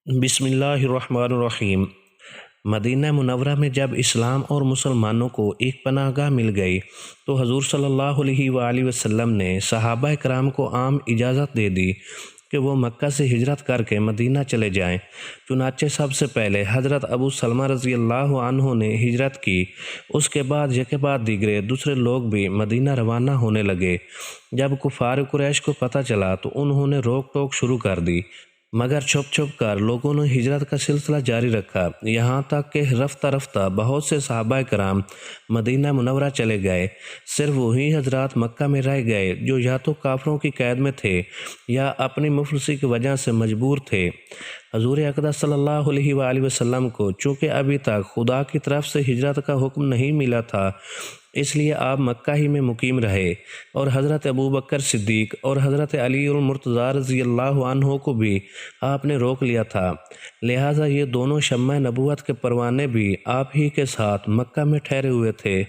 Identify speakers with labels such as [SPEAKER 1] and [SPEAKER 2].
[SPEAKER 1] بسم اللہ الرحمن الرحیم۔ مدینہ منورہ میں جب اسلام اور مسلمانوں کو ایک پناہ گاہ مل گئی تو حضور صلی اللہ علیہ وآلہ وسلم نے صحابہ کرام کو عام اجازت دے دی کہ وہ مکہ سے ہجرت کر کے مدینہ چلے جائیں۔ چنانچہ سب سے پہلے حضرت ابو سلمہ رضی اللہ عنہ نے ہجرت کی، اس کے بعد یکے بعد دیگرے دوسرے لوگ بھی مدینہ روانہ ہونے لگے۔ جب کفار قریش کو پتہ چلا تو انہوں نے روک ٹوک شروع کر دی، مگر چھپ چھپ کر لوگوں نے ہجرت کا سلسلہ جاری رکھا، یہاں تک کہ رفتہ رفتہ بہت سے صحابہ کرام مدینہ منورہ چلے گئے۔ صرف وہی حضرات مکہ میں رہ گئے جو یا تو کافروں کی قید میں تھے یا اپنی مفلسی کی وجہ سے مجبور تھے۔ حضور اقدس صلی اللہ علیہ وآلہ وسلم کو چونکہ ابھی تک خدا کی طرف سے ہجرت کا حکم نہیں ملا تھا، اس لیے آپ مکہ ہی میں مقیم رہے، اور حضرت ابوبکر صدیق اور حضرت علی المرتضیٰ رضی اللہ عنہ کو بھی آپ نے روک لیا تھا، لہٰذا یہ دونوں شمع نبوت کے پروانے بھی آپ ہی کے ساتھ مکہ میں ٹھہرے ہوئے تھے۔